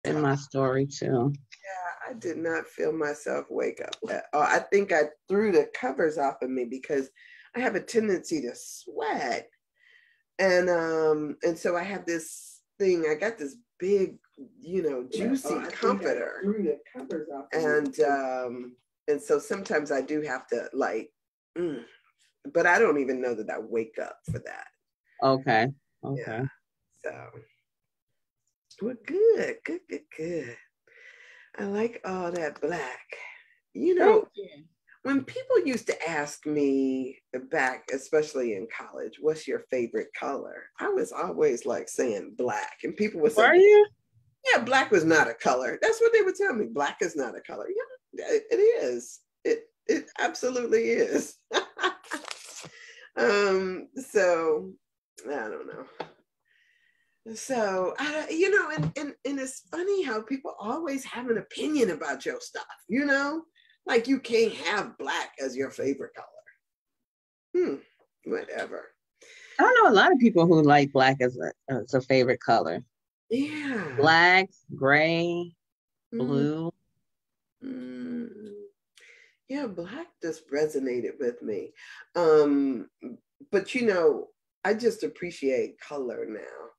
in my story too. Yeah, I did not feel myself wake up at all. I think I threw the covers off of me because I have a tendency to sweat. And so I have this thing, I got this big, juicy comforter. Threw the covers off and so sometimes I do have to but I don't even know that I wake up for that. Okay. Yeah. So we're good. Good. I like all that black. When people used to ask me back, especially in college, what's your favorite color? I was always like saying black. And people would say, are you? Yeah, black was not a color. That's what they would tell me. Black is not a color. Yeah, it is. It absolutely is. So I don't know. So and it's funny how people always have an opinion about your stuff, like you can't have black as your favorite color. Whatever. I don't know a lot of people who like black as a favorite color. Yeah. Black, gray, blue. Yeah, black just resonated with me. But I just appreciate color now.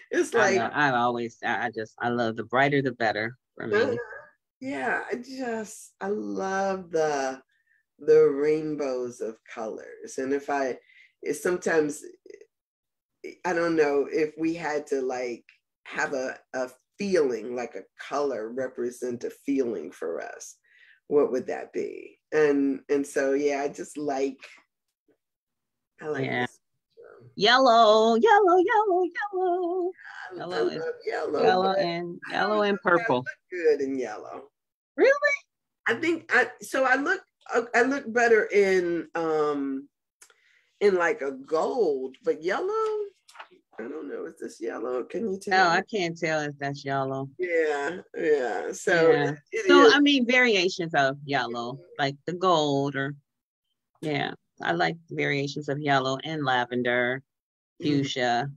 It's like I love the brighter the better for me. Yeah, I love the rainbows of colors. And sometimes I don't know if we had to like have a feeling, like a color represent a feeling for us, what would that be? And so yeah, I like this. Yellow is yellow and purple. Good in yellow. Really? I think I look better in like a gold, but yellow, I don't know. Is this yellow? Can you tell? No, I can't tell if that's yellow. Yeah. So I mean variations of yellow, like the gold I like variations of yellow and lavender, fuchsia.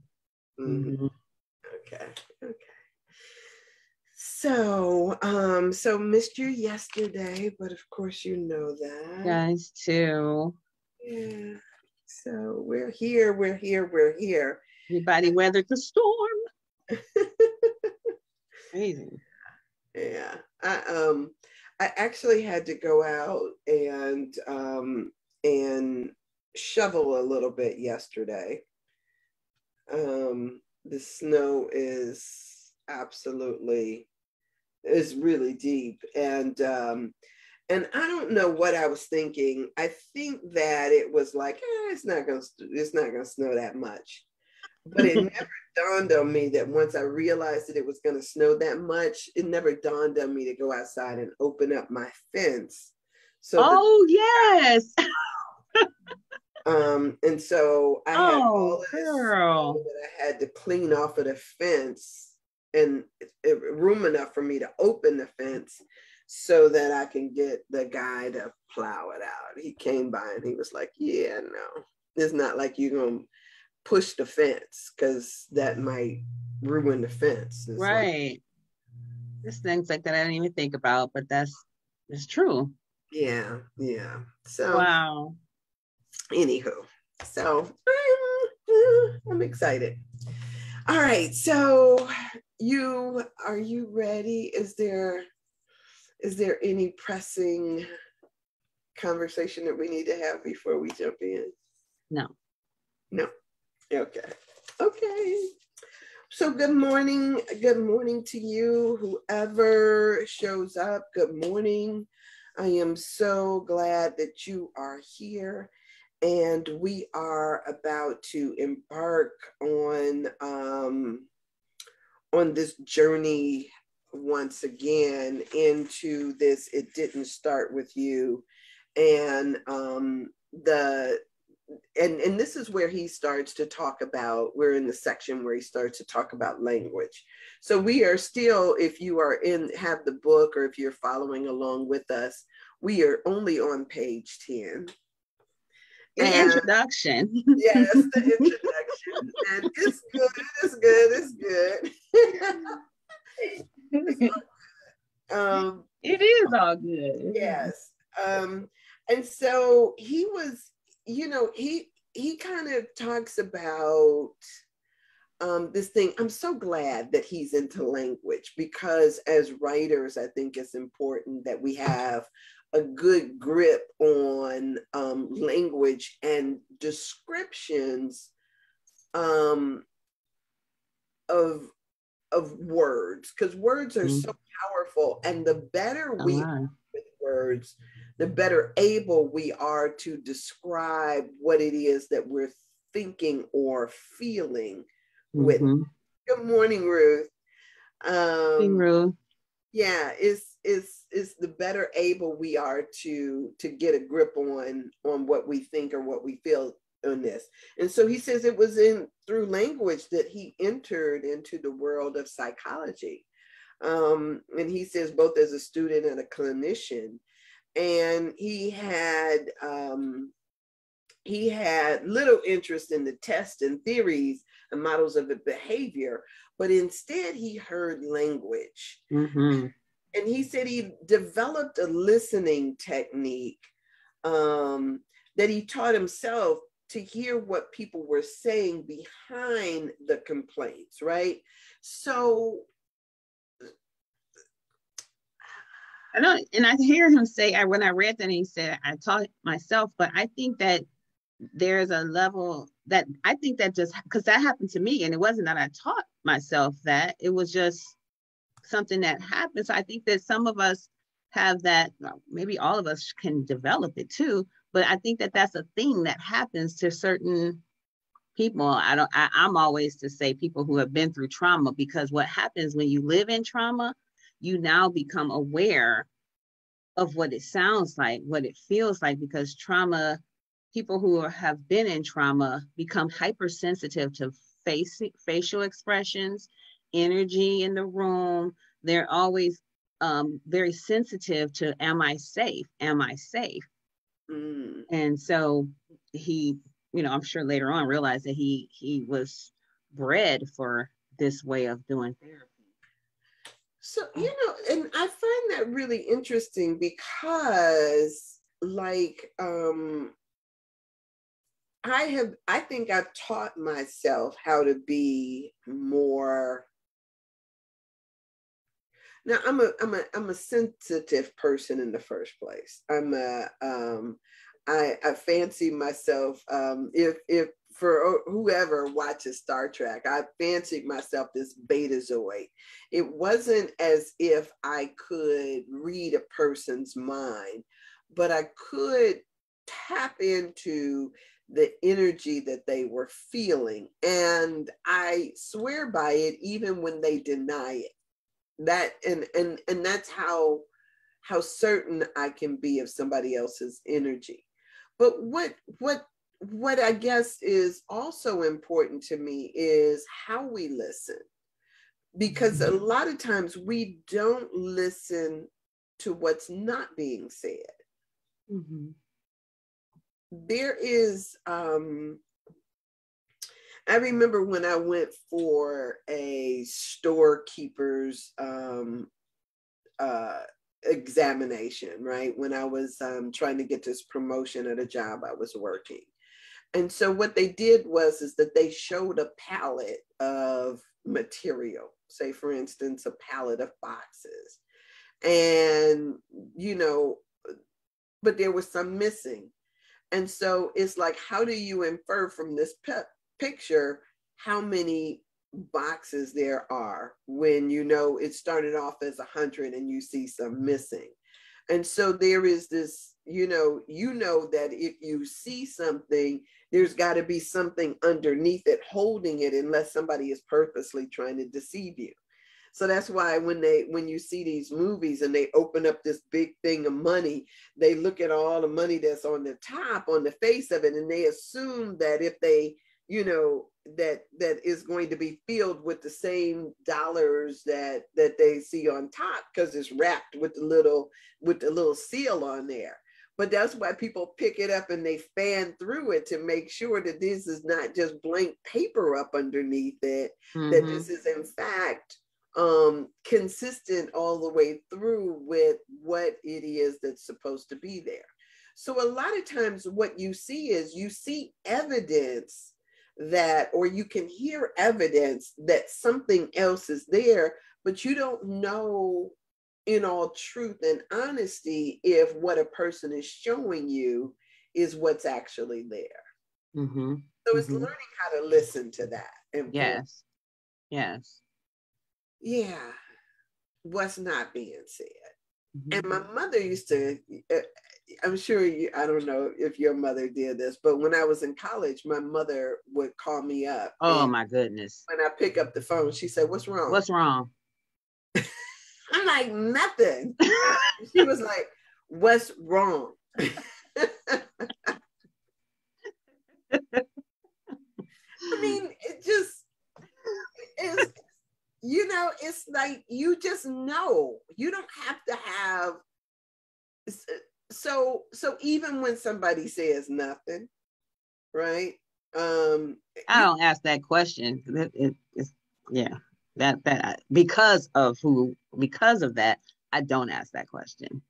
Mm-hmm. Okay. So missed you yesterday, but of course you know that. Guys too. Yeah. So we're here. Everybody weathered the storm. Amazing. Yeah. I actually had to go out and shovel a little bit yesterday. The snow is really deep, and I don't know what I was thinking. I think that it was like, it's not gonna snow that much, but it never dawned on me that once I realized that it was gonna snow that much, it never dawned on me to go outside and open up my fence. Yes. And so I had all of this snow that I had to clean off of the fence, and room enough for me to open the fence so that I can get the guy to plow it out. He came by and he was like, yeah, no, it's not like you're going to push the fence because that might ruin the fence. It's right. There's things like that I didn't even think about, but it's true. Yeah. So, wow. Anywho, so I'm excited. All right. So are you ready? Is there any pressing conversation that we need to have before we jump in? No. Okay. So good morning to you, whoever shows up. Good morning. I am so glad that you are here, and we are about to embark on this journey once again into this It Didn't Start With You. And and this is where he starts to talk about, we're in the section where he starts to talk about language. So we are still, if you are have the book, or if you're following along with us, we are only on page 10. The And introduction. yes, the introduction. And it's good, it's good, it's good. It is all good. Yes. And so he was, he kind of talks about this thing. I'm so glad that he's into language, because as writers, I think it's important that we have a good grip on language and descriptions of words, because words are so powerful, and the better we are with words, the better able we are to describe what it is that we're thinking or feeling with. Good morning, Ruth. Ruth. Yeah, it's the better able we are to get a grip on what we think or what we feel on this. And so he says it was through language that he entered into the world of psychology. And he says both as a student and a clinician. And he had little interest in the tests and theories and models of the behavior, but instead he heard language. And he said he developed a listening technique that he taught himself to hear what people were saying behind the complaints, right? So I know, and I hear him say, when I read that, he said, I taught myself, but I think that there's a level that I think that just, because that happened to me, and it wasn't that I taught myself that, it was just something that happened. So I think that some of us have that, maybe all of us can develop it too, but I think that that's a thing that happens to certain people. I'm always to say people who have been through trauma, because what happens when you live in trauma, you now become aware of what it sounds like, what it feels like, because trauma, people who have been in trauma become hypersensitive to facial expressions, energy in the room. They're always very sensitive to, am I safe? Am I safe? And so he, I'm sure later on realized that he was bred for this way of doing therapy. So, and I find that really interesting, because like, I think I've taught myself how to be more. Now I'm a sensitive person in the first place. I fancy myself, if for whoever watches Star Trek, I fancied myself this betazoid. It wasn't as if I could read a person's mind, but I could tap into the energy that they were feeling. And I swear by it, even when they deny it. That and that's how certain I can be of somebody else's energy. But what I guess is also important to me is how we listen, because a lot of times we don't listen to what's not being said. There is I remember when I went for a storekeeper's examination, right? When I was trying to get this promotion at a job I was working. And so what they did was that they showed a palette of material, say for instance, a palette of boxes. And, but there was some missing. And so it's like, how do you infer from this picture how many boxes there are when it started off as 100 and you see some missing? And so there is this, that if you see something, there's got to be something underneath it holding it, unless somebody is purposely trying to deceive you. So that's why when you see these movies and they open up this big thing of money, they look at all the money that's on the top, on the face of it, and they assume that if they, that is going to be filled with the same dollars that they see on top, because it's wrapped with the little seal on there. But that's why people pick it up and they fan through it to make sure that this is not just blank paper up underneath it, that this is in fact consistent all the way through with what it is that's supposed to be there. So a lot of times what you see is you see evidence that, or you can hear evidence that something else is there, but you don't know in all truth and honesty if what a person is showing you is what's actually there. So it's learning how to listen to that. And yes. Yeah, what's not being said. And my mother used to, I'm sure you, I don't know if your mother did this, but when I was in college, my mother would call me up. Oh my goodness. When I pick up the phone, she said, "What's wrong?" What's wrong? I'm like, nothing. She was like, "What's wrong?" I mean, it just is, you know, it's like, you just know. You don't have to have, so even when somebody says nothing, right? I don't ask that question. Yeah. That because of that, I don't ask that question.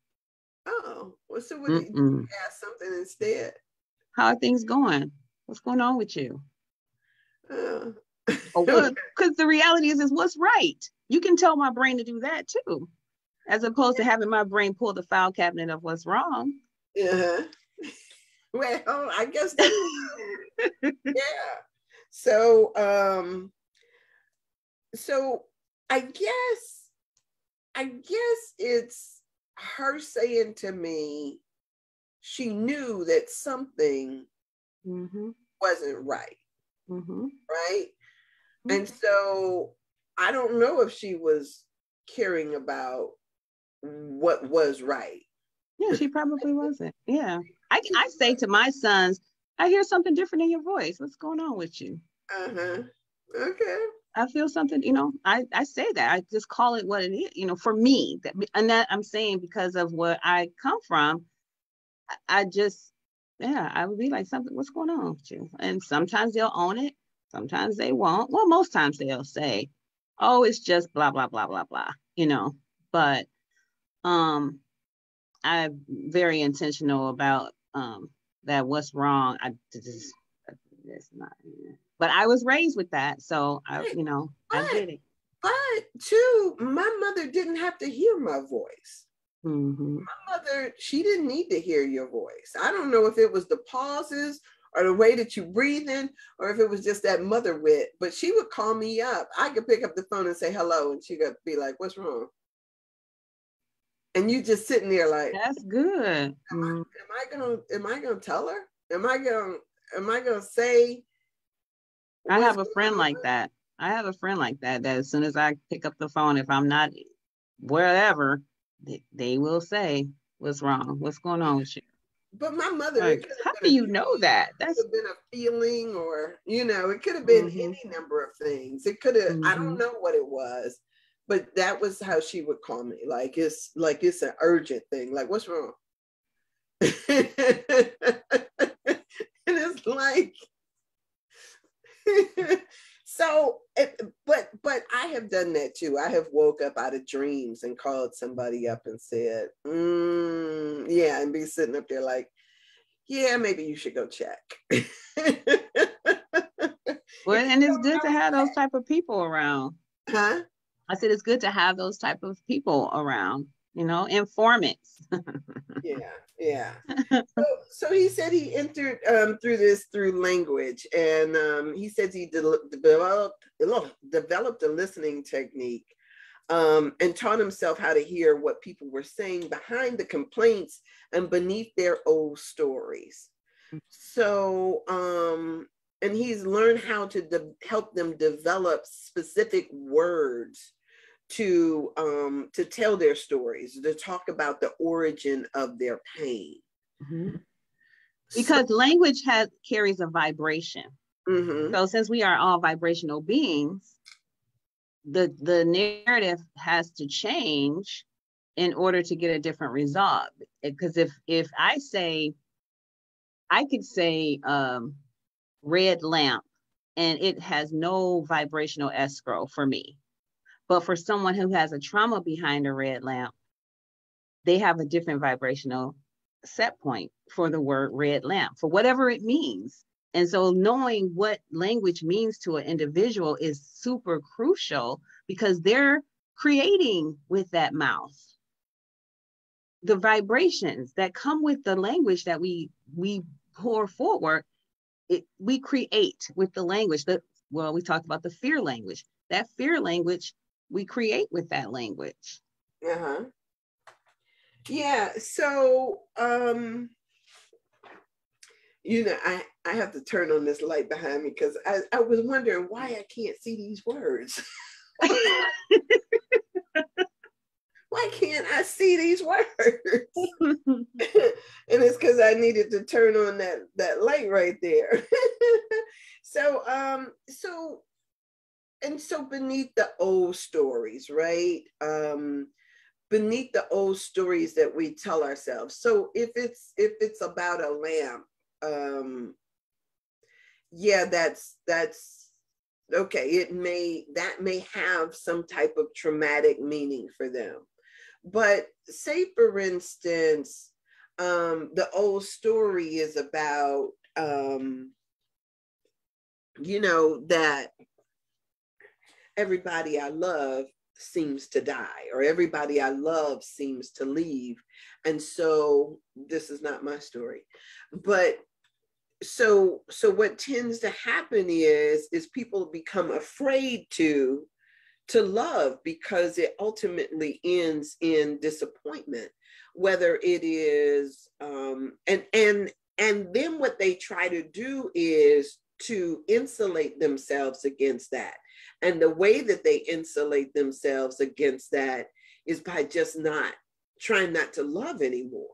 Oh, well, so what do you ask something instead? How are things going? What's going on with you? Because the reality is what's right. You can tell my brain to do that too, as opposed to having my brain pull the file cabinet of what's wrong. Well, I guess that's yeah. So I guess it's her saying to me, she knew that something wasn't right. Right? And so I don't know if she was caring about what was right. Yeah, she probably wasn't. Yeah. I say to my sons, I hear something different in your voice. What's going on with you? Okay. I feel something, you know, I say that. I just call it what it is, you know, for me. And that I'm saying because of where I come from, I just, yeah, I would be like, something, what's going on with you? And sometimes they'll own it. Sometimes they won't. Well, most times they'll say, oh, it's just blah, blah, blah, blah, blah, you know, but I'm very intentional about that what's wrong. It's not, but I was raised with that. So I get it. But too, my mother didn't have to hear my voice. My mother, she didn't need to hear your voice. I don't know if it was the pauses or the way that you breathe in, or if it was just that mother wit, but she would call me up. I could pick up the phone and say hello, and she could be like, "What's wrong?" And you just sitting there like, that's good. Am I gonna tell her? Am I gonna say? I have a friend like that. That as soon as I pick up the phone, if I'm not wherever, they will say, "What's wrong? What's going on with you?" But my mother, like, how do you know that? That's could have been a feeling, or it could have been any number of things. It could have, I don't know what it was, but that was how she would call me. Like it's an urgent thing. Like, what's wrong? And it's like, so, but I have done that too. I have woke up out of dreams and called somebody up and said, yeah, and be sitting up there like, yeah, maybe you should go check. Well, and it's good to have those type of people around. Huh? I said it's good to have those type of people around, informants. Yeah. So he said he entered through language, and he says he developed a listening technique, and taught himself how to hear what people were saying behind the complaints and beneath their old stories. So, and he's learned how to help them develop specific words to tell their stories, to talk about the origin of their pain. Because language carries a vibration. So since we are all vibrational beings, the narrative has to change in order to get a different result. Because if I could say red lamp, and it has no vibrational escrow for me. But for someone who has a trauma behind a red lamp, they have a different vibrational set point for the word red lamp, for whatever it means. And so knowing what language means to an individual is super crucial, because they're creating with that mouth. The vibrations that come with the language that we pour forward, we create with the language. We talked about the fear language. That fear language, we create with that language. Uh-huh. Yeah. So, I have to turn on this light behind me, because I was wondering why I can't see these words. Why can't I see these words? And it's because I needed to turn on that light right there. So beneath the old stories, right? Beneath the old stories that we tell ourselves. So if it's about a lamp, yeah, that's okay. That may have some type of traumatic meaning for them. But say, for instance, the old story is about, that everybody I love seems to die, or everybody I love seems to leave. And so this is not my story, but so what tends to happen is people become afraid to love, because it ultimately ends in disappointment, whether it is and then what they try to do is to insulate themselves against that. And the way that they insulate themselves against that is by just trying not to love anymore.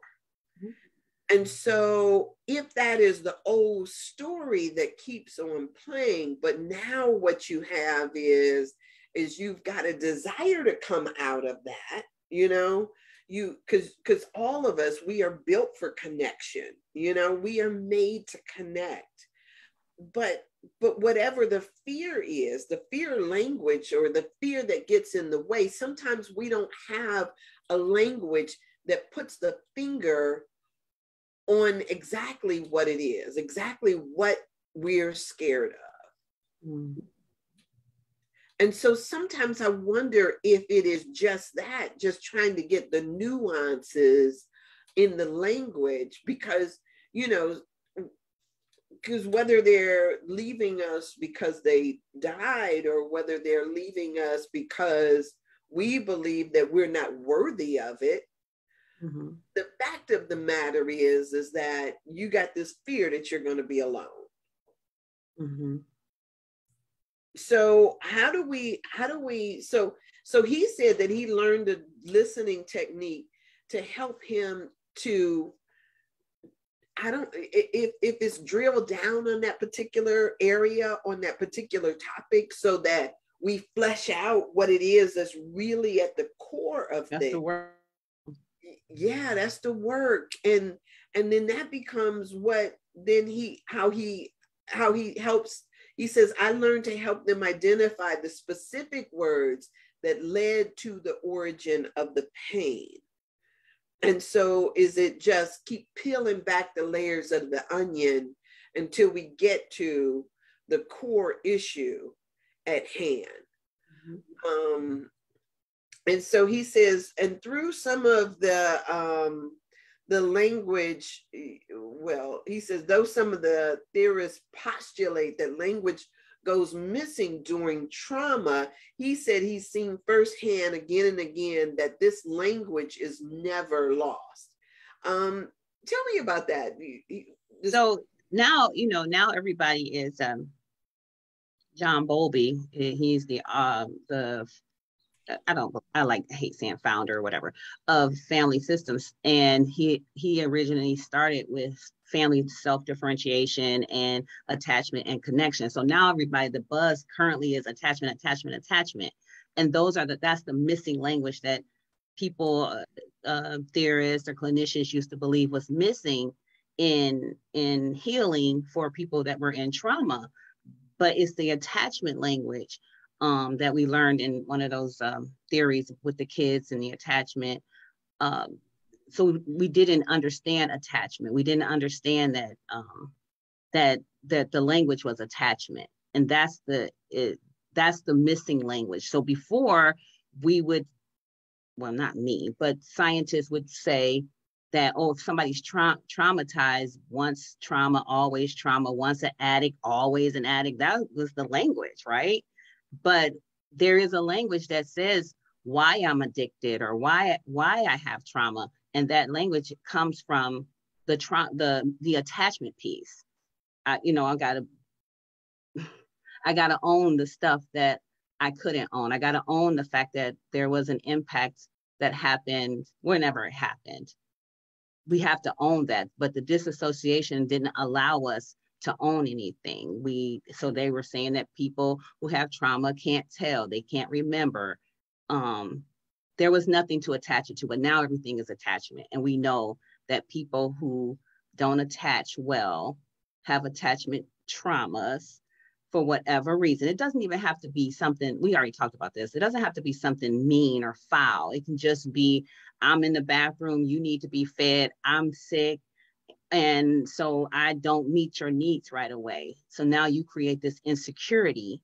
And so if that is the old story that keeps on playing, but now what you have is you've got a desire to come out of that, because all of us, we are built for connection, we are made to connect. But whatever the fear is, the fear language, or the fear that gets in the way, sometimes we don't have a language that puts the finger on exactly what it is, exactly what we're scared of. Mm. And so sometimes I wonder if it is just that, just trying to get the nuances in the language, because whether they're leaving us because they died, or whether they're leaving us because we believe that we're not worthy of it, mm-hmm. The fact of the matter is that you got this fear that you're going to be alone. Mm-hmm. So how do we, so he said that he learned a listening technique to help him to, if it's drilled down on that particular area, on that particular topic, so that we flesh out what it is that's really at the core of things. That's the work. Yeah, that's the work. And then that becomes what then how he helps. He says, I learned to help them identify the specific words that led to the origin of the pain. And so is it just keep peeling back the layers of the onion until we get to the core issue at hand. Mm-hmm. And so he says, and through some of the language, well, he says, though some of the theorists postulate that language goes missing during trauma, he said he's seen firsthand again and again that this language is never lost. Tell me about that. So now, now everybody is John Bowlby. He's the I hate saying founder or whatever of family systems. And he originally started with family self-differentiation and attachment and connection. So now everybody, the buzz currently is attachment. And that's the missing language that people, theorists or clinicians used to believe was missing in healing for people that were in trauma. But it's the attachment language that we learned in one of those theories with the kids and the attachment. So we didn't understand attachment. We didn't understand that the language was attachment, and that's the missing language. So before we would, well, not me, but scientists would say that, oh, if somebody's traumatized, once trauma, always trauma, once an addict, always an addict. That was the language, right? But there is a language that says why I'm addicted or why I have trauma, and that language comes from the attachment piece. I gotta own the stuff that I couldn't own. I gotta own the fact that there was an impact that happened whenever it happened. We have to own that, but the disassociation didn't allow us to own anything. So they were saying that people who have trauma can't tell, they can't remember. There was nothing to attach it to, but now everything is attachment. And we know that people who don't attach well have attachment traumas for whatever reason. It doesn't even have to be something, we already talked about this. It doesn't have to be something mean or foul. It can just be, I'm in the bathroom, you need to be fed, I'm sick, and so I don't meet your needs right away. So now you create this insecurity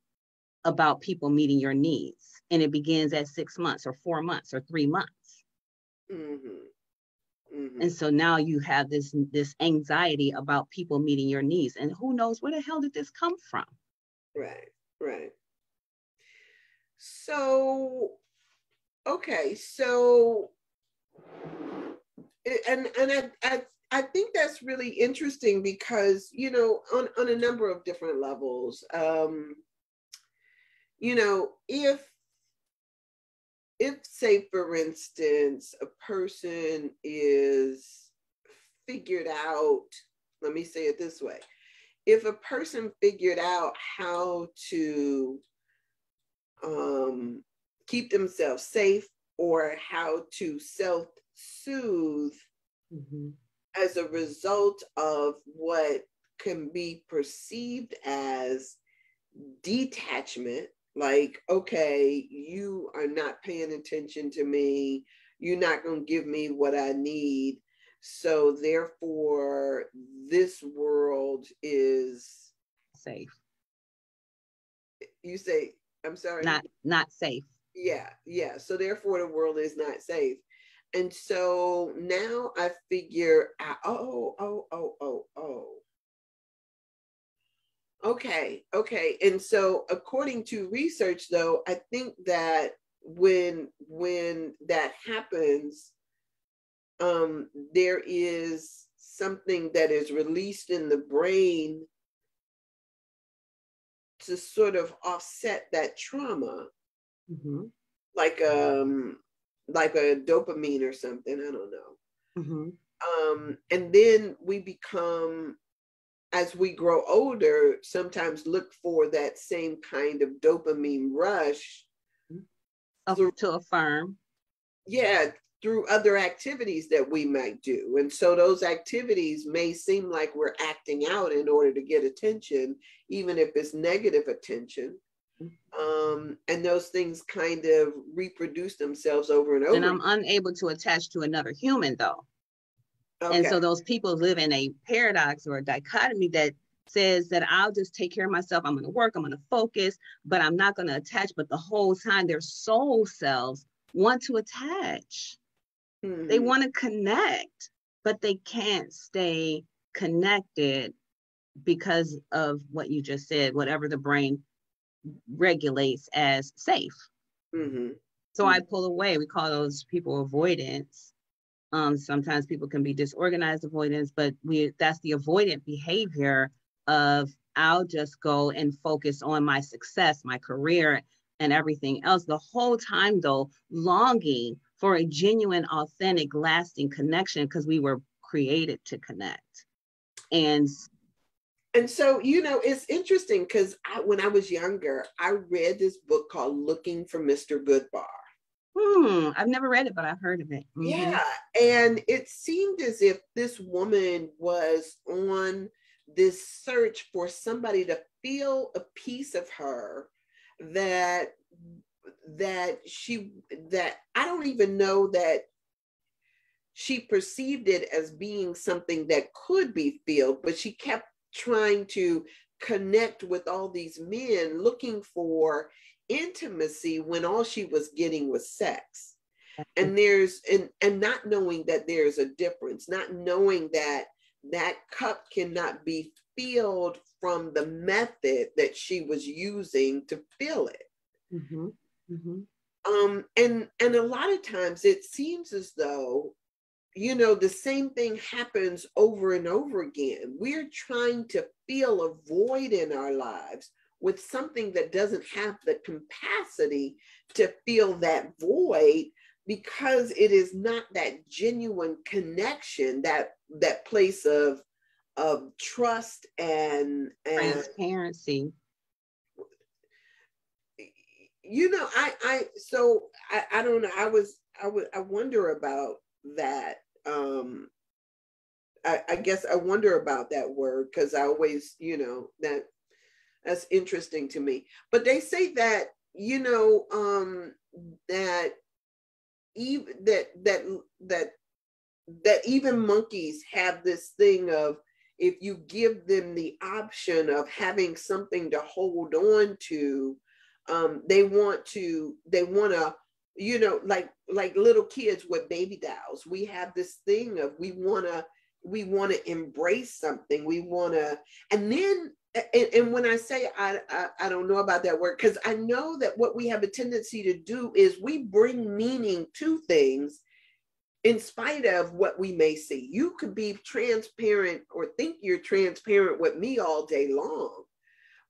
about people meeting your needs. And it begins at 6 months or 4 months or 3 months. Mm-hmm. Mm-hmm. And so now you have this anxiety about people meeting your needs. And who knows, where the hell did this come from? Right. So, okay. So, and I think that's really interesting because, on a number of different levels, if say, for instance, a person is figured out, let me say it this way. If a person figured out how to keep themselves safe or how to self-soothe as a result of what can be perceived as detachment, like, okay, you are not paying attention to me, you're not going to give me what I need, so therefore this world is safe. You say, I'm sorry? Not safe. Yeah. So therefore the world is not safe. And so now I figure out, Okay. And so according to research though, I think that when that happens, there is something that is released in the brain to sort of offset that trauma, like a dopamine or something, I don't know. And then we become, as we grow older, sometimes look for that same kind of dopamine rush to affirm. Yeah, through other activities that we might do. And so those activities may seem like we're acting out in order to get attention, even if it's negative attention. And those things kind of reproduce themselves over and over. And I'm unable to attach to another human though. Okay. And so those people live in a paradox or a dichotomy that says that I'll just take care of myself. I'm going to work, I'm going to focus, but I'm not going to attach. But the whole time their soul selves want to attach. They want to connect, but they can't stay connected because of what you just said, whatever the brain regulates as safe. So I pull away. We call those people avoidance. Sometimes people can be disorganized avoidance, but that's the avoidant behavior of I'll just go and focus on my success, my career, and everything else. The whole time, though, longing for a genuine, authentic, lasting connection because we were created to connect. And so, it's interesting because when I was younger, I read this book called Looking for Mr. Goodbar. I've never read it, but I've heard of it. Yeah. And it seemed as if this woman was on this search for somebody to feel a piece of her that that I don't even know that she perceived it as being something that could be filled, but she kept trying to connect with all these men looking for intimacy when all she was getting was sex. And and not knowing that there's a difference, not knowing that that cup cannot be filled from the method that she was using to fill it. And a lot of times it seems as though, you know, the same thing happens over and over again. We're trying to fill a void in our lives with something that doesn't have the capacity to fill that void, because it is not that genuine connection, that place of trust and transparency. You know, I don't know. I wonder about that. I guess I wonder about that word, because I always, you know, that's interesting to me. But they say that, you know, that even that even monkeys have this thing of, if you give them the option of having something to hold on to, they want to, you know, like little kids with baby dolls. We have this thing of, we want to embrace something. We want to, and then, and when I say I don't know about that word, because I know that what we have a tendency to do is we bring meaning to things in spite of what we may see. You could be transparent or think you're transparent with me all day long,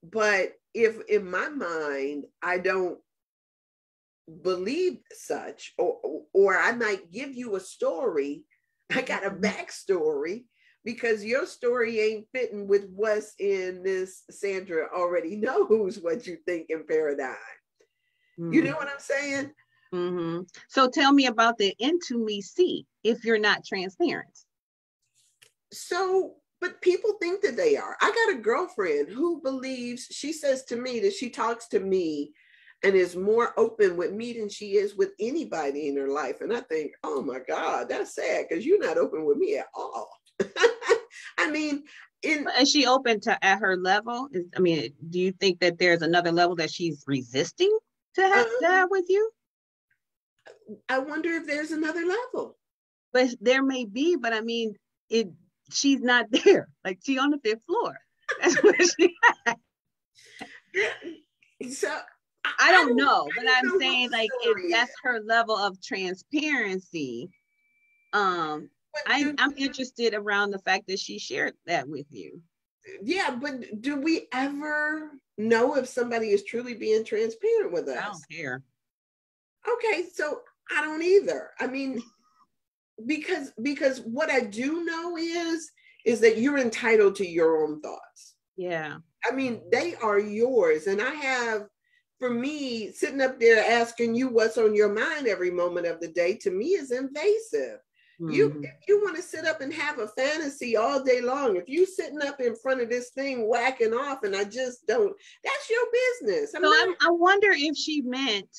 but if in my mind I don't believe such, or I might give you a story, I got a backstory, because your story ain't fitting with what's in this Sandra already knows what you think in paradigm. You know what I'm saying? So tell me about the intimacy if you're not transparent. So, but people think that they are. I got a girlfriend who believes, she says to me that she talks to me and is more open with me than she is with anybody in her life. And I think, oh my God, that's sad, because you're not open with me at all. I mean, is she open to at her level? I mean, do you think that there's another level that she's resisting to have with you? I wonder if there's another level. But there may be, but I mean, she's not there. Like, she on the 5th floor. That's where she at. So I don't know, but I'm saying, like, if that's her level of transparency, I'm interested around the fact that she shared that with you. Yeah, but do we ever know if somebody is truly being transparent with us? I don't care. Okay, so I don't either. I mean, because what I do know is that you're entitled to your own thoughts. Yeah. I mean, they are yours. And I have, for me, sitting up there asking you what's on your mind every moment of the day, to me is invasive. If you want to sit up and have a fantasy all day long, if you sitting up in front of this thing whacking off and I just don't, that's your business. I wonder if she meant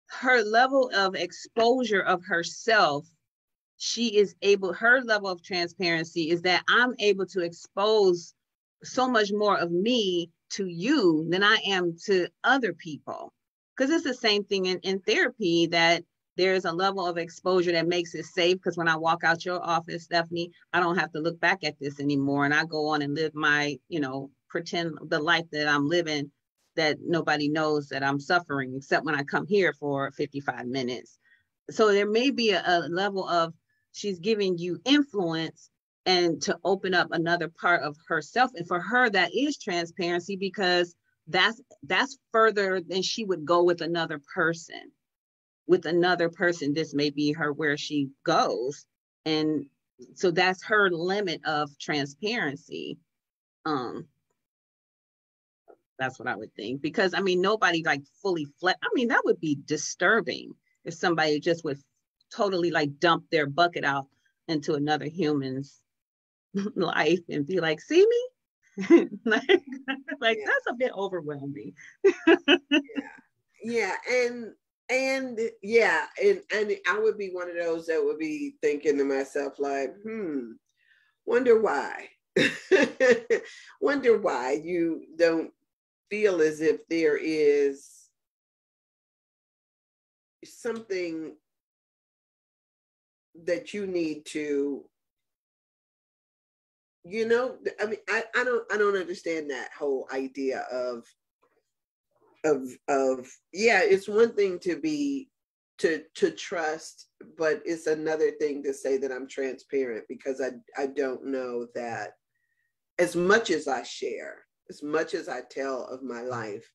her level of exposure of herself. She is able, her level of transparency is that I'm able to expose so much more of me to you than I am to other people. Because it's the same thing in therapy, that there's a level of exposure that makes it safe. Because when I walk out your office, Stephanie, I don't have to look back at this anymore. And I go on and live my, you know, pretend the life that I'm living, that nobody knows that I'm suffering, except when I come here for 55 minutes. So there may be a level of, she's giving you influence and to open up another part of herself. And for her, that is transparency, because that's further than she would go with another person. With another person, this may be her where she goes. And so that's her limit of transparency. That's what I would think. Because I mean, nobody like fully I mean, that would be disturbing if somebody just would totally like dump their bucket out into another human's life and be like, see me? like Yeah. that's a bit overwhelming. Yeah. And yeah, and I would be one of those that would be thinking to myself, like, wonder why. Wonder why you don't feel as if there is something that you need to, I mean, I don't understand that whole idea of yeah, it's one thing to be to trust, but it's another thing to say that I'm transparent, because I don't know that as much as I share, as much as I tell of my life,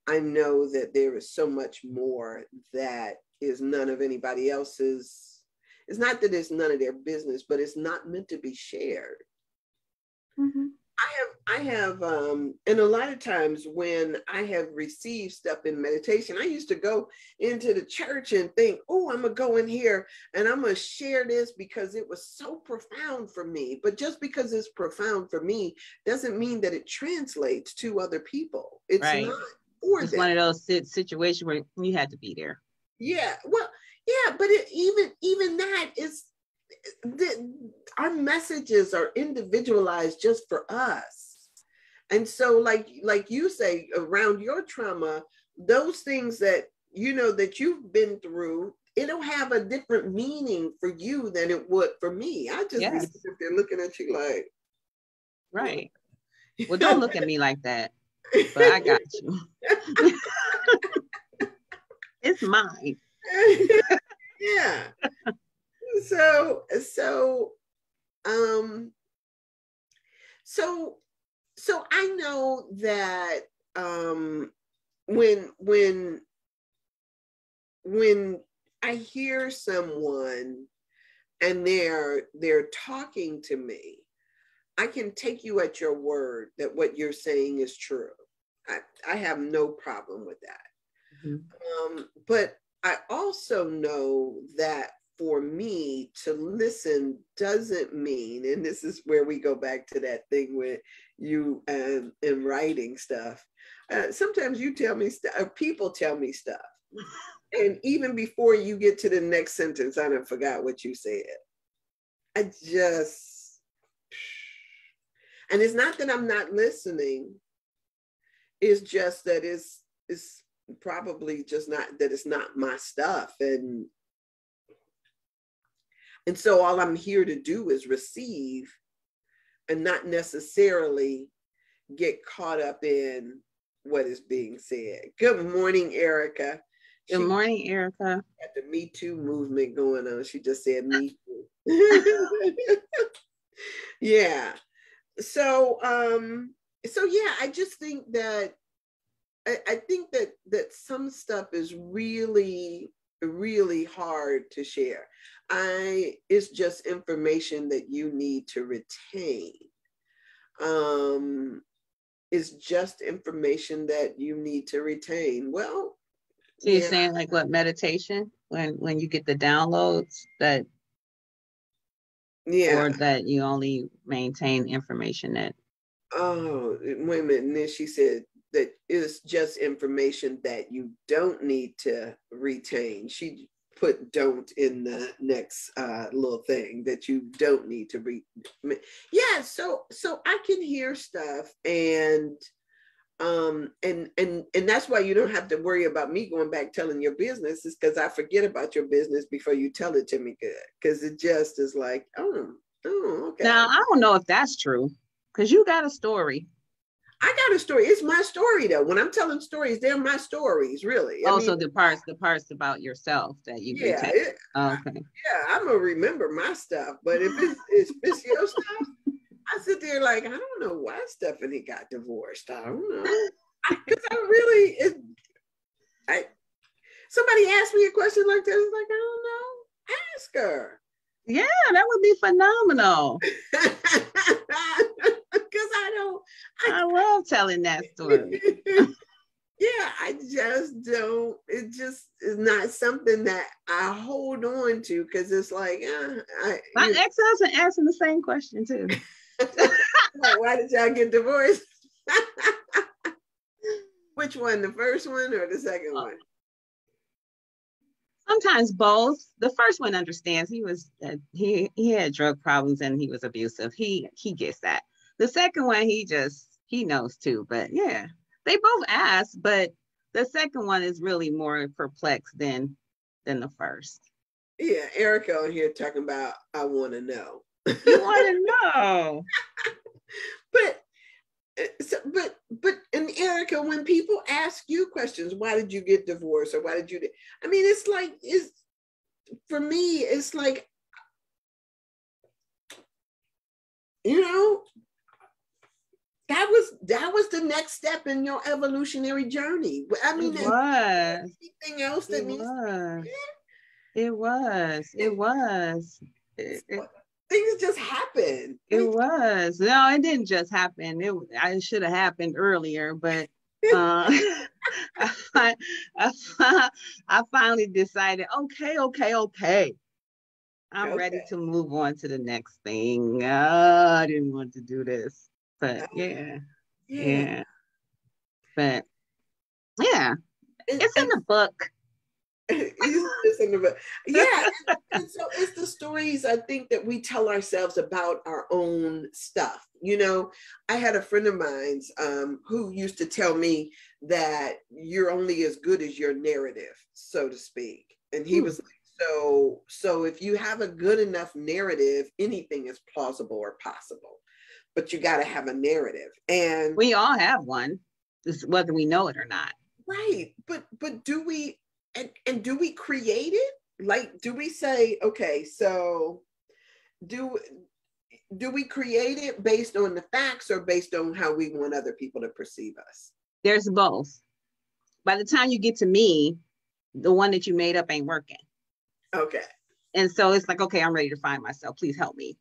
I know that there is so much more that is none of anybody else's. It's not that it's none of their business, but it's not meant to be shared. Mm-hmm. I have, and a lot of times when I have received stuff in meditation, I used to go into the church and think, oh, I'm gonna go in here and I'm gonna share this because it was so profound for me. But just because it's profound for me doesn't mean that it translates to other people. It's Right. not for It's them. one of those situations where you had to be there. Yeah, well, yeah, but even that is, our messages are individualized just for us. And so like you say, around your trauma, those things that that you've been through, it'll have a different meaning for you than it would for me. I just be sitting there looking at you like, right. Well, don't look at me like that, but I got you. It's mine. Yeah. So I know that when I hear someone and they're talking to me, I can take you at your word that what you're saying is true. I have no problem with that. Mm-hmm. But I also know that for me to listen doesn't mean, and this is where we go back to that thing with you and writing stuff. Sometimes you tell me stuff, or people tell me stuff. And even before you get to the next sentence, I done forgot what you said. And it's not that I'm not listening. It's just that it's probably just not, that it's not my stuff. And so all I'm here to do is receive and not necessarily get caught up in what is being said. Good morning, Erica. Good morning, Erica. Got the Me Too movement going on. She just said me too. Yeah. So yeah, I just think that I think that some stuff is really, really hard to share. It's just information that you need to retain. It's just information that you need to retain. Well, so you're saying like what, meditation, when you get the downloads that, or that you only maintain information that. Oh, wait a minute. And then she said that it's just information that you don't need to retain. She put don't in the next little thing, that you don't need to read. Yeah, so I can hear stuff, and that's why you don't have to worry about me going back telling your business, is because I forget about your business before you tell it to me good, because it just is like, oh, okay. Now, I don't know if that's true, because you got a story. I got a story. It's my story, though. When I'm telling stories, they're my stories, really. I mean, so the parts about yourself that you retain. Okay. Yeah, I'm gonna remember my stuff, but if it's your stuff, I sit there like, I don't know why Stephanie got divorced. I don't know, because somebody asked me a question like this, like, I don't know. Ask her. Yeah, that would be phenomenal. Because I love telling that story. Yeah, I just don't, it just is not something that I hold on to because it's like, My ex-husband asked him the same question too. like, why did y'all get divorced? Which one, the first one or the second one? Sometimes both. The first one understands he had drug problems and he was abusive. He gets that. The second one he knows too. But yeah, they both ask, but the second one is really more perplexed than the first. Yeah, Erica on here talking about I want to know. You want to know, but and Erica, when people ask you questions, why did you get divorced or why did you? I mean, it's like for me, it's like, you know, that was the next step in your evolutionary journey. I mean, it was anything else that needs to be it was. Things just happen. It was. No, it didn't just happen. I should have happened earlier, but I, I finally decided, okay. I'm ready to move on to the next thing. I didn't want to do this. But yeah. But yeah, it's in the book. Yeah, and so it's the stories I think that we tell ourselves about our own stuff. You know, I had a friend of mine who used to tell me that you're only as good as your narrative, so to speak. And he was like, so if you have a good enough narrative, anything is plausible or possible, but you got to have a narrative. And we all have one, whether we know it or not. Right, but do we? And do we create it? Like, do we say, okay, so do we create it based on the facts or based on how we want other people to perceive us? There's both. By the time you get to me, the one that you made up ain't working. Okay. And so it's like, okay, I'm ready to find myself. Please help me.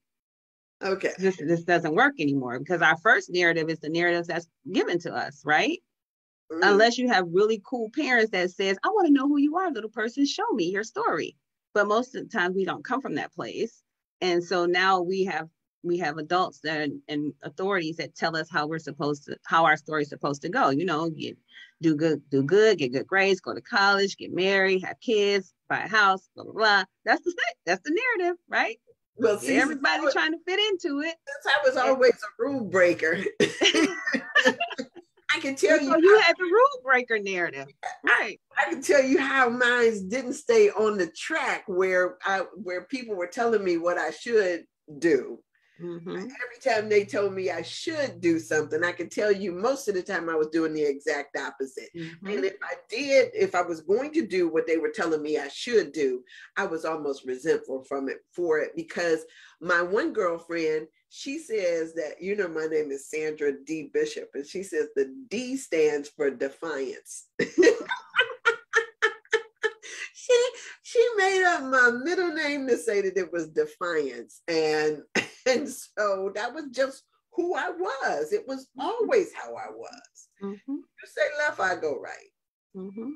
Okay. This doesn't work anymore because our first narrative is the narrative that's given to us, right? Unless you have really cool parents that says, I want to know who you are, little person, show me your story. But most of the time we don't come from that place. And so now we have adults and authorities that tell us how our story is supposed to go. You know, do good, get good grades, go to college, get married, have kids, buy a house, blah, blah, blah. That's the narrative, right? Well, see, everybody trying to fit into it. Since I was always a rule breaker. I can tell you. So you had the rule breaker narrative, right? I can tell you how mine didn't stay on the track where people were telling me what I should do. Mm-hmm. Every time they told me I should do something, I can tell you most of the time I was doing the exact opposite. Mm-hmm. And if I was going to do what they were telling me I should do, I was almost resentful for it because my one girlfriend, she says that, you know, my name is Sandra D. Bishop, and she says the D stands for defiance. She made up my middle name to say that it was defiance. And so that was just who I was. It was always how I was. Mm-hmm. You say left, I go right. Mm-hmm.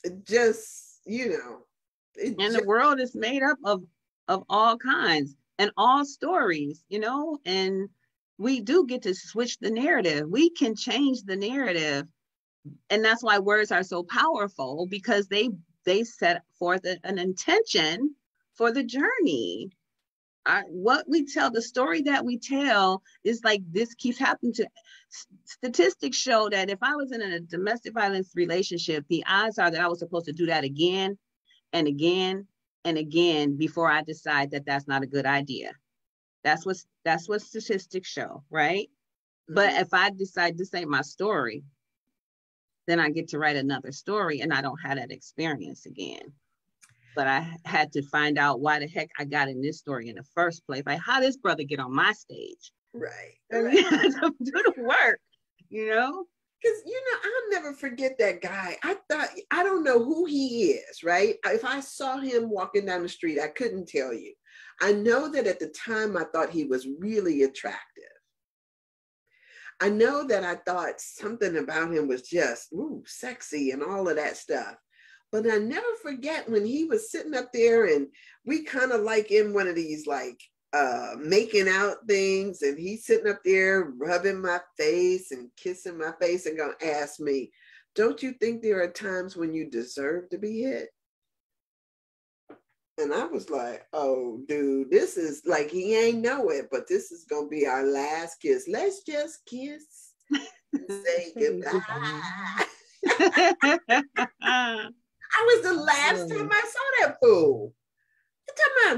It just, you know. The world is made up of all kinds and all stories, you know, and we do get to switch the narrative. We can change the narrative. And that's why words are so powerful, because they set forth an intention for the journey. What we tell, the story that we tell is like, this keeps happening to. Statistics show that if I was in a domestic violence relationship, the odds are that I was supposed to do that again and again and again before I decide that that's not a good idea. That's what statistics show, right? Mm-hmm. But if I decide this ain't my story, then I get to write another story and I don't have that experience again. But I had to find out why the heck I got in this story in the first place. Like, how this brother get on my stage? Right. And we had to do the work, you know? Because, you know, I'll never forget that guy. I don't know who he is, right? If I saw him walking down the street, I couldn't tell you. I know that at the time I thought he was really attractive. I know that I thought something about him was just sexy and all of that stuff. But I never forget when he was sitting up there and we kind of like in one of these like making out things, and he's sitting up there rubbing my face and kissing my face and gonna ask me, don't you think there are times when you deserve to be hit? And I was like, oh, dude, this is like, he ain't know it, but this is going to be our last kiss. Let's just kiss and say goodbye. I was the last time I saw that fool.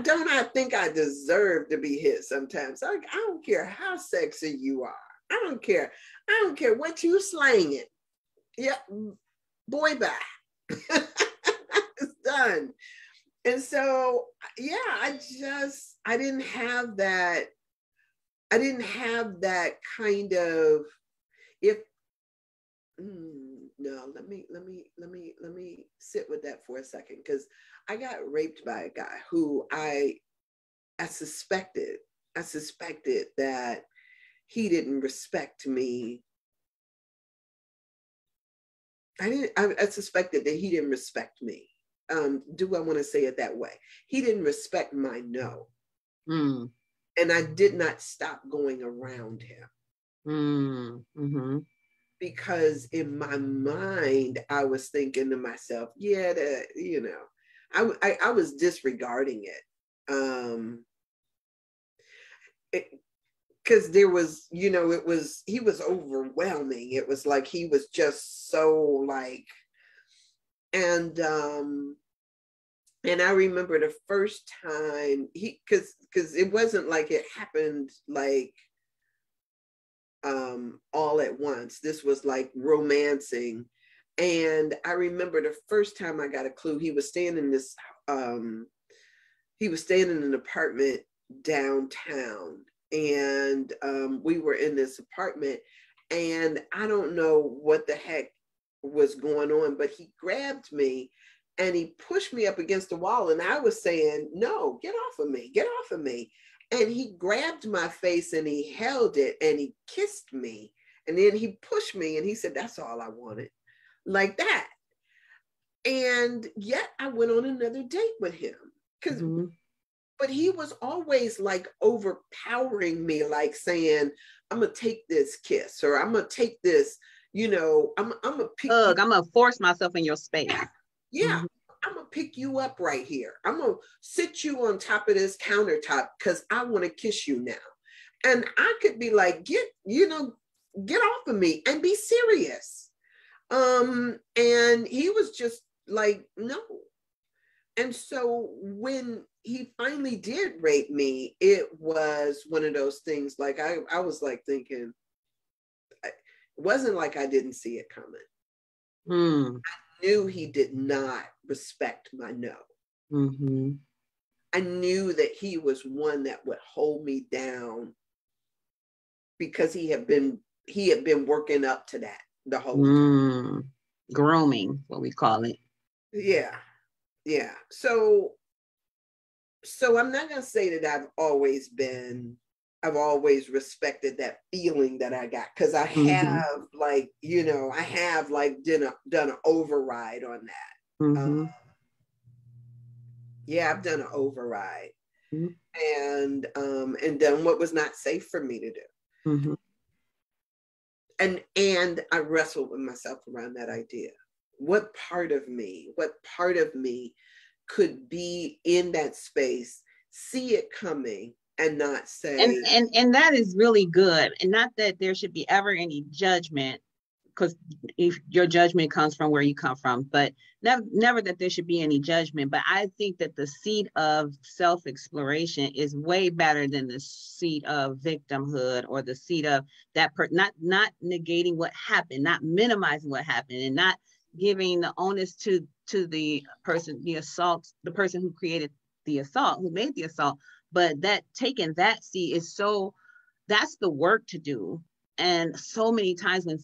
Don't I think I deserve to be hit sometimes? I don't care how sexy you are. I don't care. I don't care what you slanging. Yeah, boy, bye. It's done. And so, yeah, I didn't have that kind of, no, let me sit with that for a second, because I got raped by a guy who I suspected that he didn't respect me. I suspected that he didn't respect me. Do I want to say it that way? He didn't respect my no. Mm. And I did not stop going around him. Mm-hmm. Because in my mind, I was thinking to myself, yeah, that, you know, I was disregarding it. Because there was, you know, he was overwhelming. It was like, he was just so like, and I remember the first time because it wasn't like it happened like all at once. This was like romancing. And I remember the first time I got a clue, he was staying in an apartment downtown. And we were in this apartment, and I don't know what the heck was going on, but he grabbed me and he pushed me up against the wall, and I was saying, no, get off of me. And he grabbed my face and he held it and he kissed me, and then he pushed me and he said, that's all I wanted, like that. And yet I went on another date with him, because but he was always like overpowering me, like saying, I'm gonna take this kiss, or I'm gonna take this, you know, I'm gonna pick I'm gonna force myself in your space. Yeah. I'm gonna pick you up right here. I'm gonna sit you on top of this countertop because I want to kiss you now. And I could be like, get off of me and be serious. And he was just like, no. And so when he finally did rape me, it was one of those things, like I was like thinking, it wasn't like I didn't see it coming. I knew he did not respect my no. I knew that he was one that would hold me down because he had been working up to that the whole time. Grooming, what we call it. Yeah. So I'm not gonna say that I've always respected that feeling that I got, because I have like, you know, I have like done an override on that. Yeah, I've done an override and done what was not safe for me to do. And I wrestled with myself around that idea. What part of me could be in that space, see it coming, and not say. And that is really good. And not that there should be ever any judgment, because if your judgment comes from where you come from, but never that there should be any judgment. But I think that the seed of self-exploration is way better than the seed of victimhood, or the seed of that not negating what happened, not minimizing what happened, and not giving the onus to the person, the person who created the assault, who made the assault. But that taking that seed is that's the work to do. And so many times when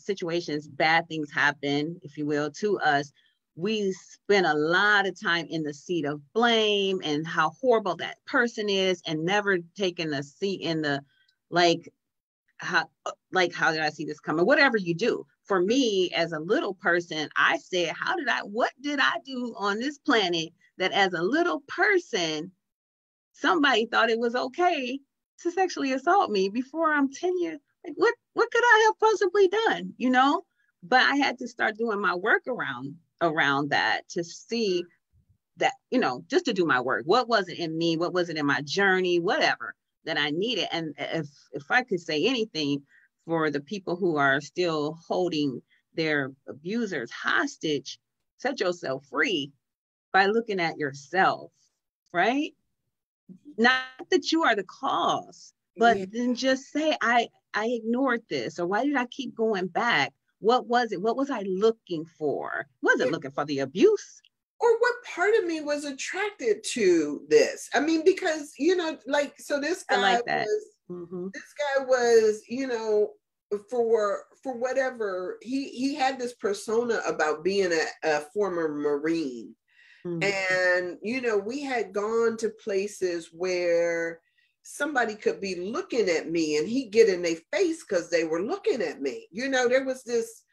bad things happen, if you will, to us, we spend a lot of time in the seat of blame and how horrible that person is, and never taking a seat in the, like, how did I see this coming? Whatever you do. For me, as a little person, I said, what did I do on this planet that as a little person, somebody thought it was okay to sexually assault me before I'm 10 years? Like, what could I have possibly done? But I had to start doing my work around that to see that, just to do my work. What was it in me? What was it in my journey? Whatever that I needed. And if I could say anything for the people who are still holding their abusers hostage, set yourself free by looking at yourself, right? Not that you are the cause, but then just say, I ignored this, or why did I keep going back? What was it? What was I looking for? Wasn't looking for the abuse. Or what part of me was attracted to this? I mean, because, so this guy I like that. was, for whatever, he had this persona about being a former Marine. And, we had gone to places where somebody could be looking at me and he'd get in their face because they were looking at me. There was this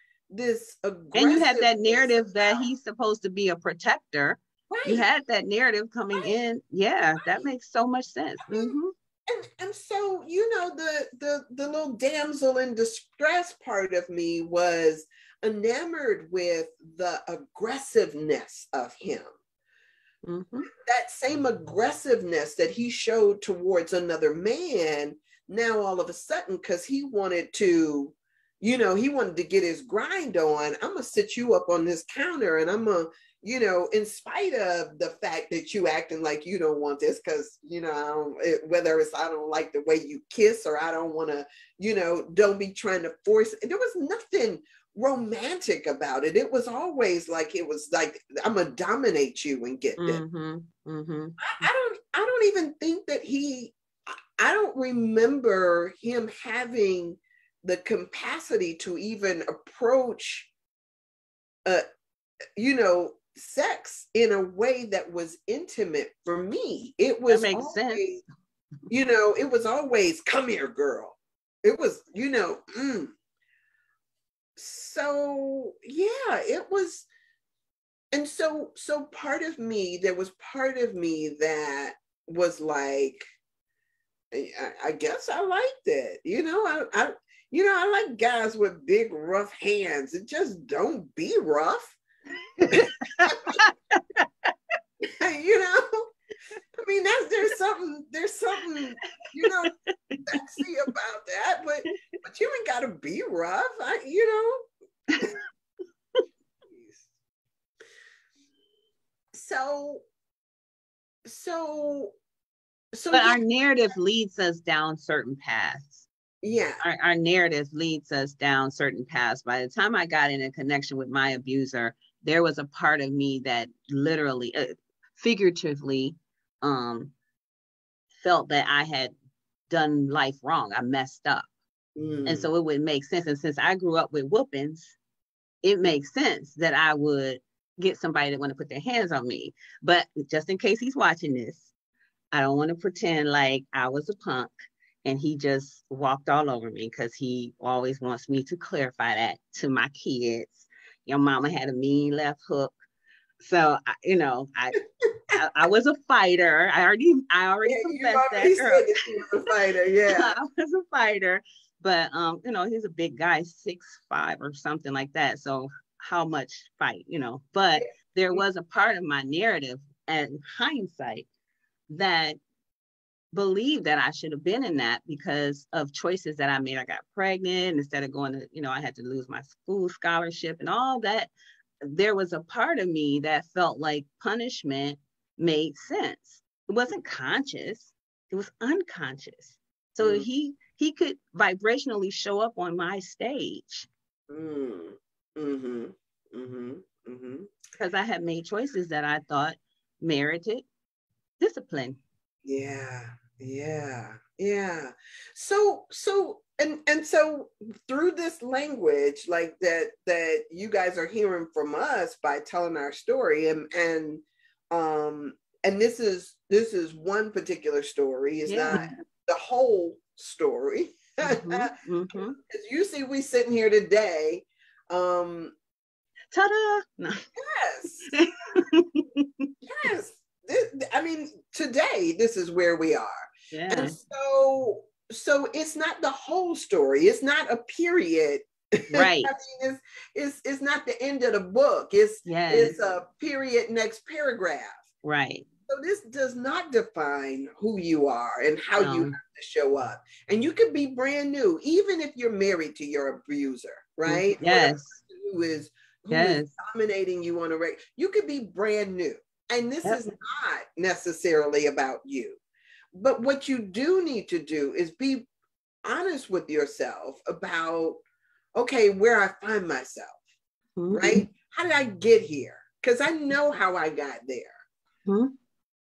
aggressive. And you had that narrative that he's supposed to be a protector. Right. You had that narrative coming in. Yeah, right. That makes so much sense. I mean, and so, the little damsel in distress part of me was enamored with the aggressiveness of him. That same aggressiveness that he showed towards another man, now all of a sudden, because he wanted to get his grind on, I'm going to sit you up on this counter and I'm going to, in spite of the fact that you acting like you don't want this, because, whether it's I don't like the way you kiss or I don't want to, don't be trying to force it. There was nothing romantic about it. It was always like, I'm going to dominate you and get them. I don't even think that I don't remember him having the capacity to even approach, sex in a way that was intimate for me. It was that makes sense. It was always, come here, girl. It was, So yeah, it was. And so there was part of me that was like, I guess I liked it. I like guys with big, rough hands. It just don't be rough. I mean, there's something, sexy about that, but you ain't gotta be rough. So but our narrative leads us down certain paths. Yeah. Our narrative leads us down certain paths. By the time I got in a connection with my abuser, there was a part of me that literally, figuratively, felt that I had done life wrong. I messed up. And so it would make sense. And since I grew up with whoopings, it makes sense that I would get somebody that want to put their hands on me. But just in case he's watching this, I don't want to pretend like I was a punk and he just walked all over me, because he always wants me to clarify that to my kids. Your mama had a mean left hook. So, I was a fighter. I already confessed that. You said that you were a fighter, yeah. I was a fighter, but he's a big guy, 6'5" or something like that. So how much fight, But there was a part of my narrative, and hindsight, that believed that I should have been in that because of choices that I made. I got pregnant instead of going to, I had to lose my school scholarship and all that. There was a part of me that felt like punishment made sense. It wasn't conscious, it was unconscious. So he could vibrationally show up on my stage. Because I had made choices that I thought merited discipline. Yeah. So through this language, like that you guys are hearing from us by telling our story, and this is one particular story. It's not the whole story. Mm-hmm. Mm-hmm. As you see, we sitting here today. Ta-da! No. Yes. Yes. I mean, today, this is where we are. Yeah. And so it's not the whole story. It's not a period. Right. I mean, it's not the end of the book. It's a period, next paragraph. Right. So this does not define who you are and how you have to show up. And you could be brand new, even if you're married to your abuser, right? Yes. Who is dominating you on a regular. You could be brand new. And this is not necessarily about you. But what you do need to do is be honest with yourself about, okay, where I find myself, right? How did I get here? Because I know how I got there.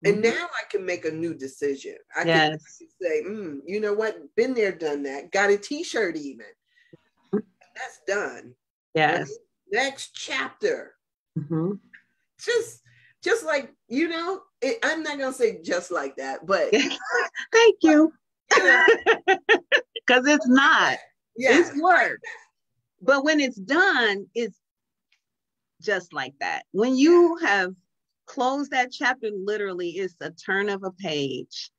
And now I can make a new decision. I can say, you know what? Been there, done that. Got a t-shirt even. That's done. Yes. Right? Next chapter. Just like, you know, I'm not going to say just like that, but. Thank you. Because it's not. It's work. But when it's done, it's just like that. When you have closed that chapter, literally, it's a turn of a page.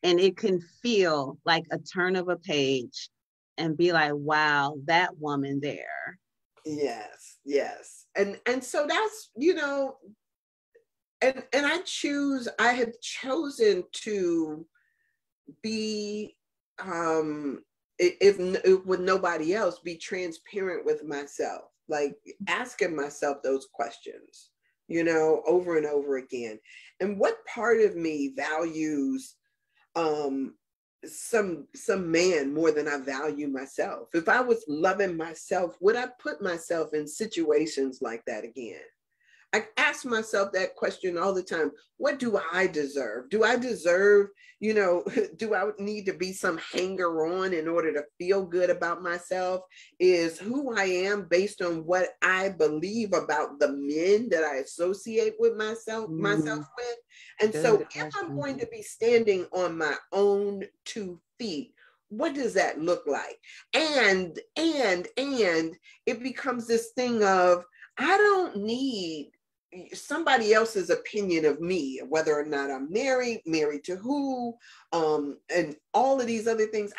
And it can feel like a turn of a page and be like, wow, that woman there. Yes, yes. And so that's, you know, and I have chosen to be, if with nobody else, be transparent with myself, like asking myself those questions, you know, over and over again. And what part of me values some man more than I value myself? If I was loving myself, would I put myself in situations like that again? I ask myself that question all the time. What do I deserve? Do I deserve, you know, do I need to be some hanger on in order to feel good about myself? Is who I am based on what I believe about the men that I associate with myself with? And so if I'm going to be standing on my own 2 feet, what does that look like? And it becomes this thing of, I don't need somebody else's opinion of me, whether or not I'm married to who, and all of these other things.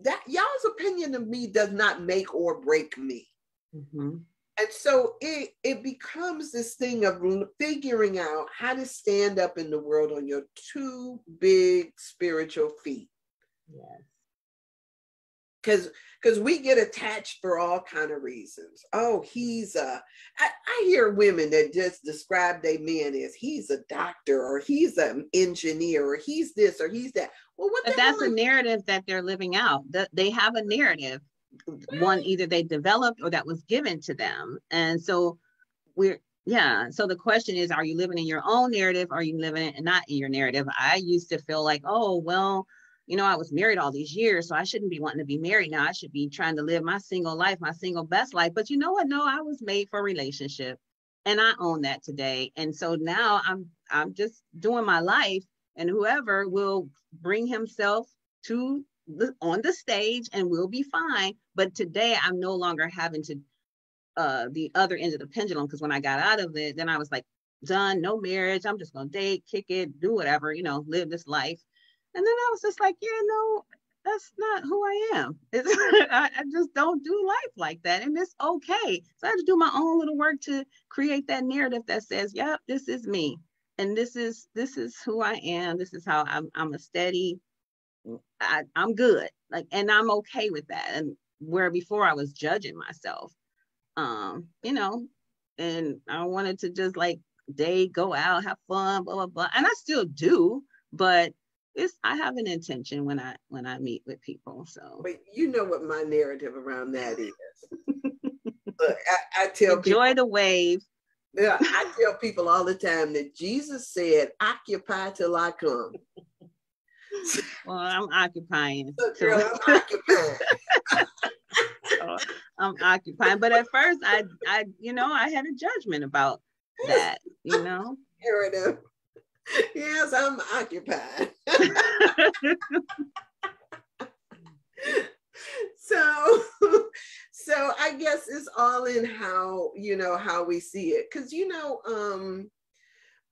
That y'all's opinion of me does not make or break me. And so it becomes this thing of figuring out how to stand up in the world on your 2 big spiritual feet. Yes. Because we get attached for all kind of reasons. Oh, I hear women that just describe their man as he's a doctor, or he's an engineer, or he's this, or he's that. Well, but that's a narrative that they're living out. They have a narrative, one either they developed or that was given to them. And so so the question is, are you living in your own narrative, or are you living it and not in your narrative? I used to feel like, oh, well, you know, I was married all these years, so I shouldn't be wanting to be married now. I should be trying to live my single life, my single best life. But you know what? No, I was made for a relationship, and I own that today. And so now I'm just doing my life, and whoever will bring himself on the stage, and we'll be fine. But today I'm no longer having to the other end of the pendulum, because when I got out of it, then I was like, done, no marriage. I'm just gonna date, kick it, do whatever, you know, live this life. And then I was just like, yeah, no, that's not who I am. I just don't do life like that. And it's okay. So I had to do my own little work to create that narrative that says, yep, this is me. And this is who I am. This is how I'm a steady, I'm good. Like, and I'm okay with that. And where before I was judging myself, you know, and I wanted to just like go out, have fun, blah, blah, blah. And I still do, but I have an intention when I meet with people. So, but you know what my narrative around that is. Look, I tell enjoy people, the wave. Yeah, I tell people all the time that Jesus said, "Occupy till I come." Well, I'm occupying. Look, girl, I'm occupying. So I'm occupying, but at first I you know, I had a judgment about that. You know. Narrative. Yes, I'm occupied. know, so I guess it's all in how, how we see it.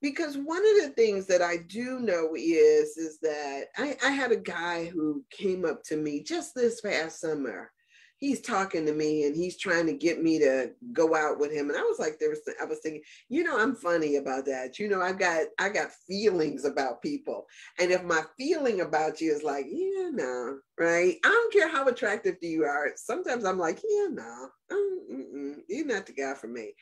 Because one of the things that I do know is that I had a guy who came up to me just this past summer. He's talking to me and he's trying to get me to go out with him. And I was like, I was thinking, I'm funny about that. I got feelings about people. And if my feeling about you is like, yeah, no, right? I don't care how attractive you are. Sometimes I'm like, yeah, no, you're not the guy for me.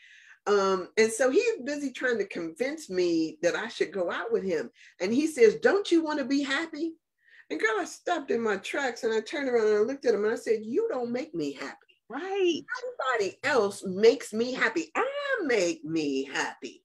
And so he's busy trying to convince me that I should go out with him. And he says, don't you want to be happy? And girl, I stopped in my tracks and I turned around and I looked at him and I said, you don't make me happy. Right. Everybody else makes me happy. I make me happy.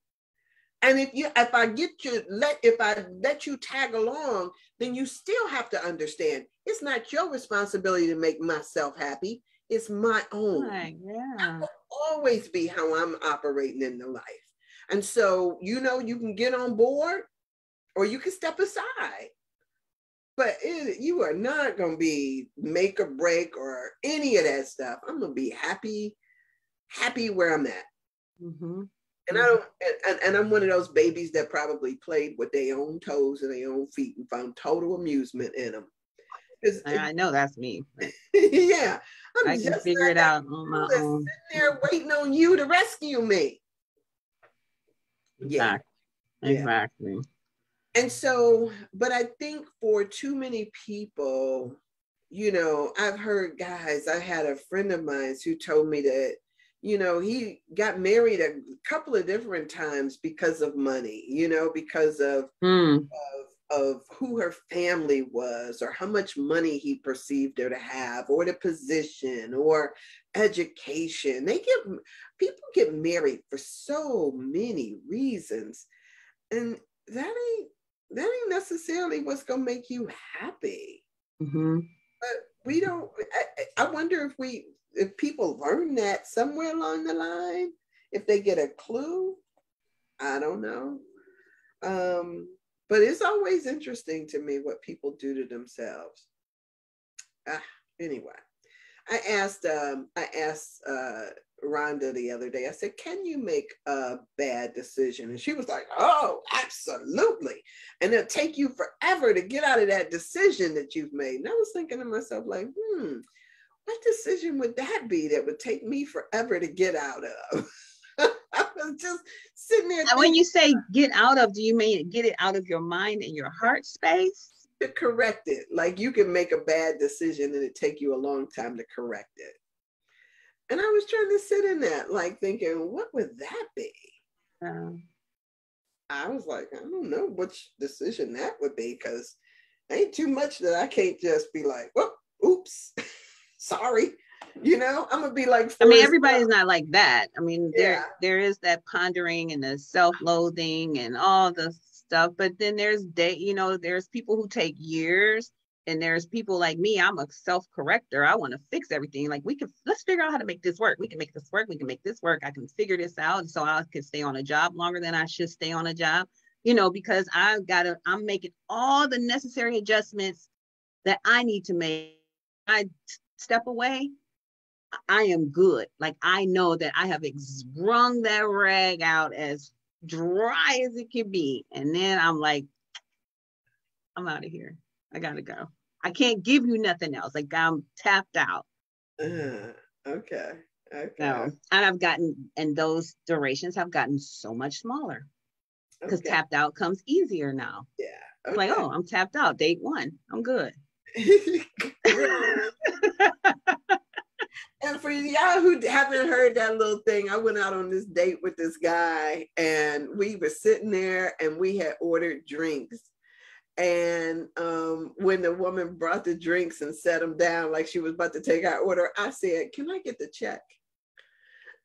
And if I let you tag along, then you still have to understand it's not your responsibility to make myself happy. It's my own. Right, yeah. That will always be how I'm operating in the life. And so, you can get on board or you can step aside. But you are not going to be make or break or any of that stuff. I'm going to be happy where I'm at. Mm-hmm. And I don't, and I'm one of those babies that probably played with their own toes and their own feet and found total amusement in them. I know that's me. Yeah. I can figure it out on my own. Sitting there waiting on you to rescue me. Yeah. Exactly. And so, but I think for too many people, I've heard guys, I had a friend of mine who told me that, he got married a couple of different times because of money, because of who her family was or how much money he perceived her to have or the position or education. People get married for so many reasons. And that ain't necessarily what's going to make you happy. Mm-hmm. But we don't, I wonder if people learn that somewhere along the line, if they get a clue, I don't know. But it's always interesting to me what people do to themselves. Anyway, I asked Rhonda the other day, I said, can you make a bad decision? And she was like, oh, absolutely. And it'll take you forever to get out of that decision that you've made. And I was thinking to myself, like, what decision would that be that would take me forever to get out of? I was just sitting there. And when you say get out of, do you mean get it out of your mind and your heart space? To correct it. Like you can make a bad decision and it take you a long time to correct it. And I was trying to sit in that, like thinking, what would that be? I was like, I don't know which decision that would be, because ain't too much that I can't just be like, whoop, oops, sorry. I'm gonna be like, everybody's not like that. There is that pondering and the self-loathing and all the stuff, but then there's there's people who take years. And there's people like me, I'm a self-corrector. I want to fix everything. Like let's figure out how to make this work. We can make this work. We can make this work. I can figure this out so I can stay on a job longer than I should stay on a job, because I'm making all the necessary adjustments that I need to make. I step away, I am good. Like I know that I have wrung that rag out as dry as it can be. And then I'm like, I'm out of here. I gotta go. I can't give you nothing else. Like I'm tapped out. Okay. No, and those durations have gotten so much smaller because tapped out comes easier now. Yeah. Okay. It's like, oh, I'm tapped out. Date 1. I'm good. And for y'all who haven't heard that little thing, I went out on this date with this guy and we were sitting there and we had ordered drinks. And when the woman brought the drinks and set them down like she was about to take our order, I said, can I get the check?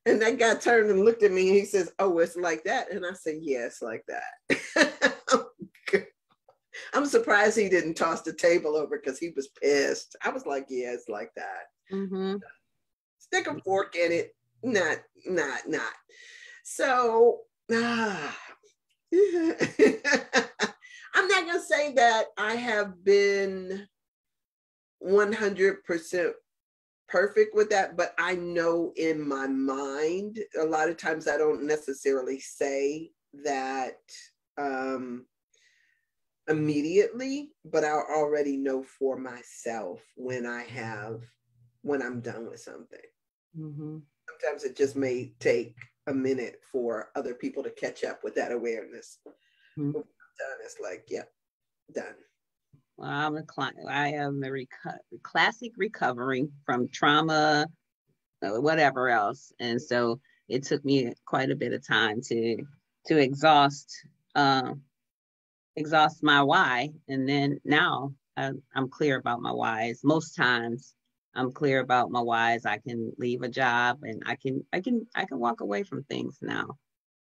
And that guy turned and looked at me and he says, oh, it's like that? And I said, yeah, it's like that. I'm surprised he didn't toss the table over because he was pissed. I was like, yeah, it's like that. Mm-hmm. Stick a fork in it. Not. So, I'm not going to say that I have been 100% perfect with that, but I know in my mind, a lot of times I don't necessarily say that immediately, but I already know for myself when I'm done with something. Mm-hmm. Sometimes it just may take a minute for other people to catch up with that awareness. Mm-hmm. When I'm done, it's like, yep, done. Well, I am a classic recovering from trauma, whatever else, and so it took me quite a bit of time to exhaust my why, and then now I'm clear about my whys. Most times, I'm clear about my whys. I can leave a job, and I can walk away from things now.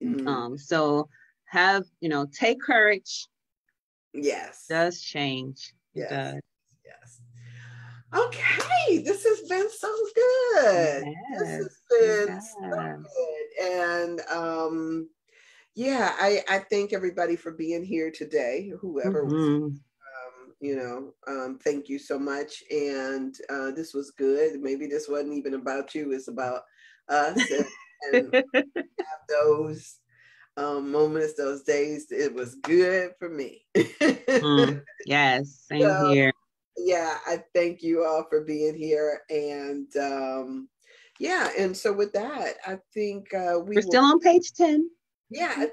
Mm-hmm. So take courage. Yes. It does change. It Yes. does. Yes. Okay, this has been so good. This Yes, has it been so does. good. And yeah, I thank everybody for being here today, whoever was, Mm-hmm. thank you so much. And this was good. Maybe this wasn't even about you, it's about us, and have those moments, those days. It was good for me. Yes, same So here. yeah, I thank you all for being here. And yeah, and so with that, I think we We're will. still on page 10. Yeah,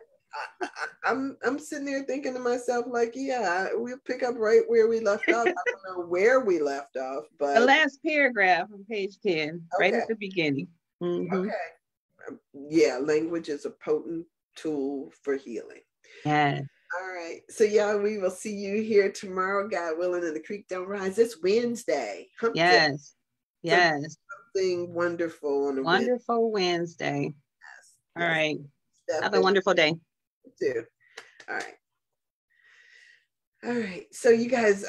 I'm sitting there thinking to myself, like, yeah, we'll pick up right where we left off. I don't know where we left off, The but last paragraph on page 10, right okay, at the beginning. Mm-hmm. okay. Yeah, language is a potent tool for healing. Yes. All right. So, yeah, we will see you here tomorrow, God willing, and the creek don't rise. It's Wednesday, hump day. Yes. So, Yes. something wonderful on a Wednesday. Wonderful Wednesday. All Yes. right. Step Have a wonderful day. into. All right. All right. So you guys,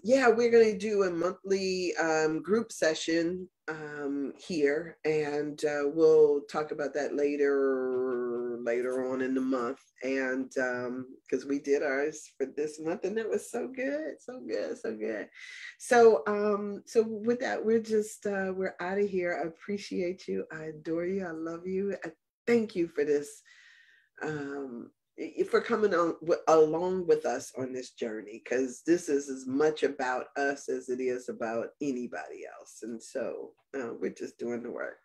yeah, we're going to do a monthly group session here, and we'll talk about that later on in the month. And because we did ours for this month, and it was so good, so good, so good. So so with that, we're out of here. I appreciate you. I adore you. I love you. I thank you for this. For coming on along with us on this journey, because this is as much about us as it is about anybody else. And so we're just doing the work.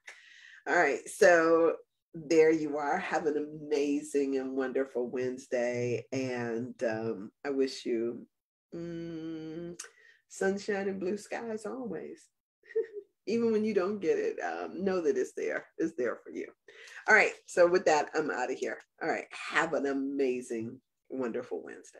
All right. So there you are. Have an amazing and wonderful Wednesday. And I wish you sunshine and blue skies always. Even when you don't get it, know that it's there. It's there for you. All right. So with that, I'm out of here. All right. Have an amazing, wonderful Wednesday.